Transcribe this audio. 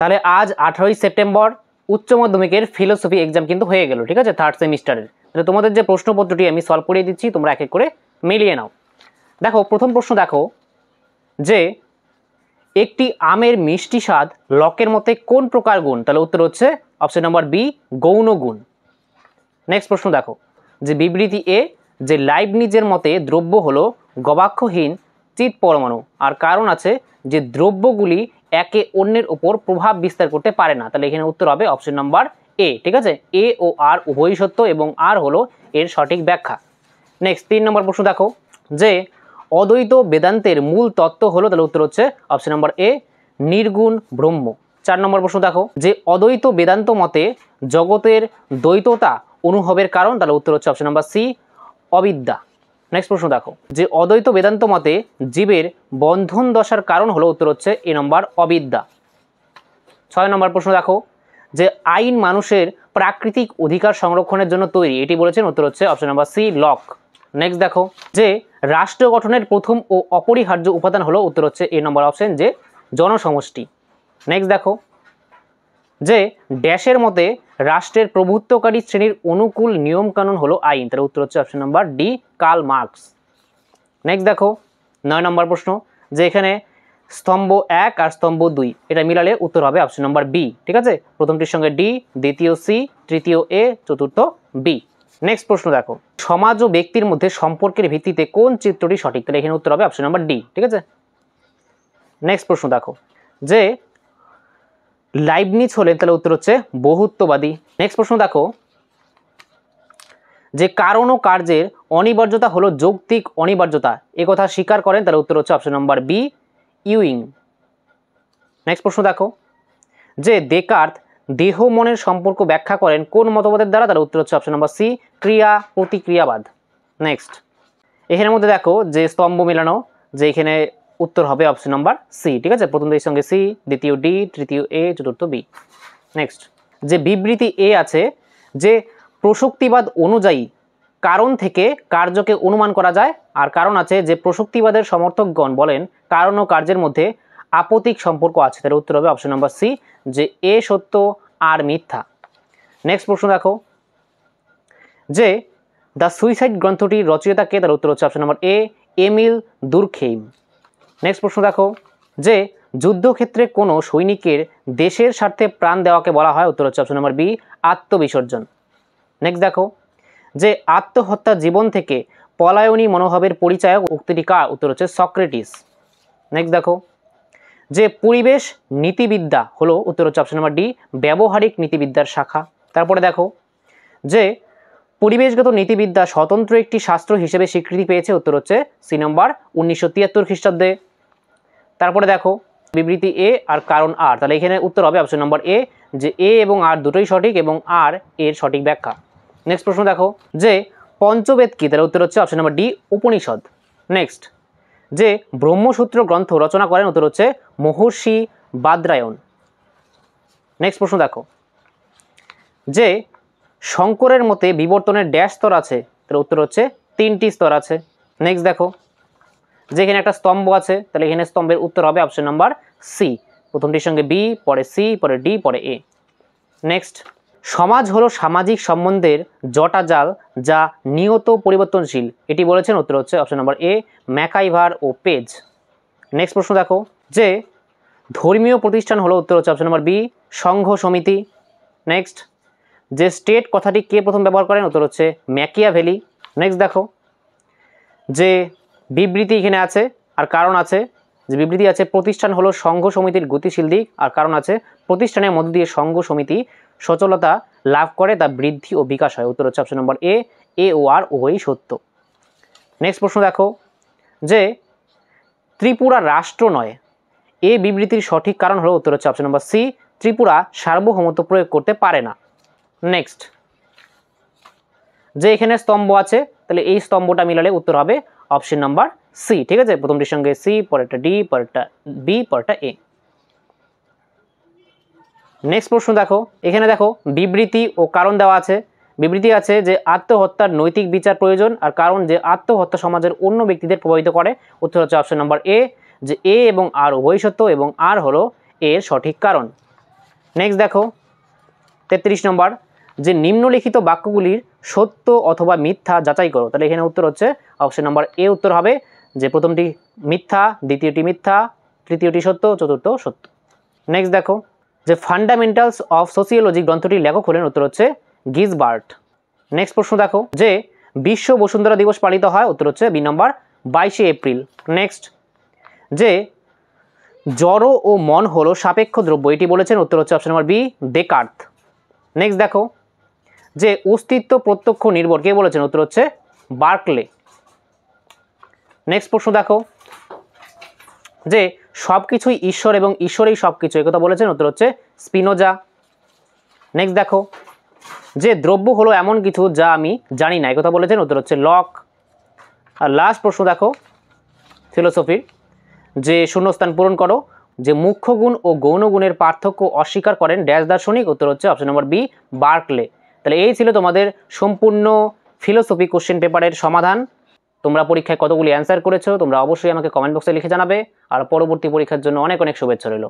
তাহলে আজ 18ই সেপ্টেম্বর উচ্চ মাধ্যমিকের ফিলোসফি এক্সাম কিন্তু হয়ে গেল, ঠিক আছে, থার্ড সেমিস্টারের। তাহলে তোমাদের যে প্রশ্নপত্রটি আমি সলভ করিয়ে দিচ্ছি, তোমরা এক এক করে মিলিয়ে নাও। দেখো প্রথম প্রশ্ন, দেখো যে একটি আমের মিষ্টি স্বাদ লকের মতে কোন প্রকার গুণ? তাহলে উত্তর হচ্ছে অপশন নাম্বার বি, গৌণ গুণ। নেক্সট প্রশ্ন দেখো যে বিবৃতি এ, যে লাইবনিজের মতে দ্রব্য হলো গবাক্ষহীন চিৎ পরমাণু, আর কারণ আছে যে দ্রব্যগুলি একে অন্যের উপর প্রভাব বিস্তার করতে পারে না। তাহলে এখানে উত্তর হবে অপশন নাম্বার এ, ঠিক আছে। এ ও আর উভয়ই সত্য এবং আর হলো এর সঠিক ব্যাখ্যা। নেক্সট 3 নম্বর প্রশ্ন দেখো যে অদ্বৈত বেদান্তের মূল তত্ত্ব হলো, তাহলে উত্তর হচ্ছে অপশন নাম্বার এ, নির্গুণ ব্রহ্ম। 4 নম্বর প্রশ্ন দেখো যে অদ্বৈত বেদান্ত মতে জগতের দ্বৈততা অনুভবের কারণ, তাহলে উত্তর হচ্ছে অপশন নাম্বার সি, অবিদ্যা। নেক্সট প্রশ্ন দেখো যে অদ্বৈত বেদান্ত মতে জীবের বন্ধন দশার কারণ হলো, উত্তর হচ্ছে এ নম্বর, অবিদ্যা। 6 নম্বর প্রশ্ন দেখো যে আইন মানুষের প্রাকৃতিক অধিকার সংরক্ষণের জন্য তৈরি, এটি বলেছেন, উত্তর হচ্ছে option number C, Locke. Next দেখো যে রাষ্ট্র গঠনের প্রথম ও অপরিহার্য উপাদান হলো, উত্তর হচ্ছে এ নম্বর অপশন, যে জনসমষ্টি। নেক্সট দেখো যে ড্যাশের মতে রাষ্ট্রের প্রভুত্বকারী শ্রেণীর অনুকূল নিয়মকানুন হলো আইন, তার উত্তর হচ্ছে option number D, Karl Marx. Next দেখো 9 নম্বর প্রশ্ন যে এখানে স্তম্ভ 1 আর স্তম্ভ 2 এটা মিলালে উত্তর হবে অপশন নাম্বার বি, ঠিক আছে। প্রথমটির সঙ্গে ডি, দ্বিতীয় সি, তৃতীয় এ, চতুর্থ বি। নেক্সট প্রশ্ন দেখো সমাজ ও ব্যক্তির মধ্যে সম্পর্কের ভিত্তিতে কোন চিত্রটি সঠিক? তাহলে এখানে উত্তর হবে অপশন নাম্বার ডি, ঠিক আছে। নেক্সট প্রশ্ন দেখো যে লাইবনিজ হলেন, তাহলে উত্তর হচ্ছে বহুত্ববাদী। নেক্সট প্রশ্ন দেখো যে কারণ ও কার্যের অনিবার্যতা হলো যৌক্তিক অনিবার্যতা, একথা স্বীকার করেন, তাহলে উত্তর হচ্ছে option number B, Ewing. Next প্রশ্ন দেখো যে ডেকার্ত দেহ মনের সম্পর্ক ব্যাখ্যা করেন কোন মতবাদের দ্বারা? তাহলে উত্তর হচ্ছে অপশন নাম্বার সি, ক্রিয়া প্রতিক্রিয়াবাদ। নেক্সট এখানের মধ্যে দেখো যে স্তম্ভ মেলানো, যে এখানে উত্তর হবে অপশন নাম্বার সি, ঠিক আছে। প্রথমটির সঙ্গে সি, দ্বিতীয় ডি, তৃতীয় এ, চতুর্থ বি। নেক্সট যে বিবৃতি এ আছে যে প্রসক্তিবাদ অনুযায়ী কারণ থেকে কার্যকে অনুমান করা যায়, আর কারণ আছে যে প্রসক্তিবাদের সমর্থকগণ বলেন কারণ ও কার্যের মধ্যে আপতিক সম্পর্ক আছে, তার উত্তর হবে অপশন নাম্বার সি, যে এ সত্য আর মিথ্যা। নেক্সট প্রশ্ন দেখো যে দ্য সুইসাইড গ্রন্থটির রচয়িতা কে? তার উত্তর হচ্ছে option number A, Emile Durkheim. Next প্রশ্ন দেখো যে যুদ্ধক্ষেত্রে কোনো সৈনিকের দেশের স্বার্থে প্রাণ দেওয়াকে বলা হয়, উত্তর হচ্ছে অপশন নাম্বার বি, আত্মবিসর্জন। নেক্সট দেখো যে আত্মহত্যা জীবন থেকে পলায়নী মনোভাবের পরিচায়ক উক্তিটি কার? উত্তর হচ্ছে সক্রেটিস। নেক্সট দেখো যে পরিবেশ নীতিবিদ্যা হলো, উত্তর হচ্ছে অপশন নাম্বার ডি, ব্যবহারিক নীতিবিদ্যার শাখা। তারপরে দেখো যে পরিবেশগত নীতিবিদ্যা স্বতন্ত্র একটি শাস্ত্র হিসেবে স্বীকৃতি পেয়েছে, উত্তর হচ্ছে সি নম্বর 1973 খ্রিস্টাব্দে। তারপরে দেখো বিবৃতি এ আর কারণ আর, তাহলে এখানে উত্তর হবে অপশন নম্বর এ, যে এ এবং আর দুটোই সঠিক এবং আর এর সঠিক ব্যাখ্যা। নেক্সট প্রশ্ন দেখো যে পঞ্চবেদ কি? তাহলে উত্তর হচ্ছে option number D, Upanishad. Next যে ব্রহ্মসূত্র গ্রন্থ রচনা করেন, উত্তর হচ্ছে মহর্ষি বাদরায়ণ। নেক্সট প্রশ্ন দেখো যে শঙ্করের মতে বিবর্তনের ড্যাশ স্তর আছে, তাহলে উত্তর হচ্ছে 3টি স্তর আছে। নেক্সট দেখো যে এখানে একটা স্তম্ভ আছে, তাহলে এখানে স্তম্ভের উত্তর হবে অপশন নাম্বার সি, প্রথমটির সঙ্গে বি, পরে সি, পরে ডি, পরে এ। নেক্সট সমাজ হলো সামাজিক সম্বন্ধের জটাজাল যা নিয়ত পরিবর্তনশীল, এটি বলেছেন, উত্তর হচ্ছে অপশন নাম্বার এ, ম্যাকাইভার ও পেজ। নেক্সট প্রশ্ন দেখো যে ধর্মীয় প্রতিষ্ঠান হলো, উত্তর হচ্ছে অপশন নাম্বার বি, সংঘ সমিতি। নেক্সট যে স্টেট কথাটি কে প্রথম ব্যবহার করেন? উত্তর হচ্ছে ম্যাকিয়াভেলি। নেক্সট দেখো যে বিবৃতি এখানে আছে আর কারণ আছে, যে বিবৃতি আছে প্রতিষ্ঠান হলো সংঘ সমিতির গতিশীল দিক, আর কারণ আছে প্রতিষ্ঠানের মধ্য দিয়ে সংঘ সমিতি সচলতা লাভ করে, তা বৃদ্ধি ও বিকাশ হয়, উত্তর হচ্ছে অপশন নম্বর এ, এ ও আর উভয়ই সত্য। নেক্সট প্রশ্ন দেখো যে ত্রিপুরা রাষ্ট্র নয়, এ বিবৃতির সঠিক কারণ হলো, উত্তর হচ্ছে অপশন নম্বর সি, ত্রিপুরা সার্বভৌমত্ব প্রয়োগ করতে পারে না। নেক্সট যে এখানে স্তম্ভ আছে, তাহলে এই স্তম্ভটা মিলালে উত্তর হবে অপশন নাম্বার সি, ঠিক আছে। প্রথমটির সঙ্গে সি, পরেরটা ডি, পরেরটা বি, পরেরটা এ। নেক্সট প্রশ্ন দেখো এখানে দেখো বিবৃতি ও কারণ দেওয়া আছে। বিবৃতি আছে যে আত্মহত্যার নৈতিক বিচার প্রয়োজন, আর কারণ যে আত্মহত্যা সমাজের অন্য ব্যক্তিদের প্রভাবিত করে, উত্তর হচ্ছে অপশন নাম্বার এ, যে এ এবং আর উভয় সত্য এবং আর হলো এর সঠিক কারণ। নেক্সট দেখো 33 নম্বর, যে নিম্নলিখিত বাক্যগুলির সত্য অথবা মিথ্যা যাচাই করো। তাহলে এখানে উত্তর হচ্ছে অপশন নাম্বার এ উত্তর হবে, যে প্রথমটি মিথ্যা, দ্বিতীয়টি মিথ্যা, তৃতীয়টি সত্য, চতুর্থ সত্য। নেক্সট দেখো, যে ফান্ডামেন্টালস অফ সোসিওলজি গ্রন্থটির লেখক হলেন, উত্তর হচ্ছে গিজবার্ট। নেক্সট প্রশ্ন দেখো, যে বিশ্ব বসুন্ধরা দিবস পালিত হয়, উত্তর হচ্ছে বি নম্বর 22শে এপ্রিল। নেক্সট, যে জড় ও মন হলো সাপেক্ষ দ্রব্য, এটি বলেছেন, উত্তর হচ্ছে option number B Descartes. Next দেখো, যে অস্তিত্ব প্রত্যক্ষ নির্ভর কে বলেছেন, উত্তর হচ্ছে বার্কলে। নেক্সট প্রশ্ন দেখো, যে সব কিছুই ঈশ্বর এবং ঈশ্বরেই সব কিছু, একথা বলেছেন, উত্তর হচ্ছে স্পিনোজা। নেক্সট দেখো, যে দ্রব্য হলো এমন কিছু যা আমি জানি না, একথা বলেছেন, উত্তর হচ্ছে লক। আর লাস্ট প্রশ্ন দেখো ফিলোসফির, যে শূন্যস্থান পূরণ করো, যে মুখ্য গুণ ও গৌণ গুণের পার্থক্য অস্বীকার করেন ড্যাশ দার্শনিক, উত্তর হচ্ছে অপশন নম্বর বি বার্কলে। তাহলে এই ছিল তোমাদের সম্পূর্ণ ফিলোসফি কোশ্চেন পেপারের সমাধান। তোমরা পরীক্ষায় কতগুলি অ্যান্সার করেছো তোমরা অবশ্যই আমাকে কমেন্ট বক্সে লিখে জানাবে। আর পরবর্তী পরীক্ষার জন্য অনেক অনেক শুভেচ্ছা রইল।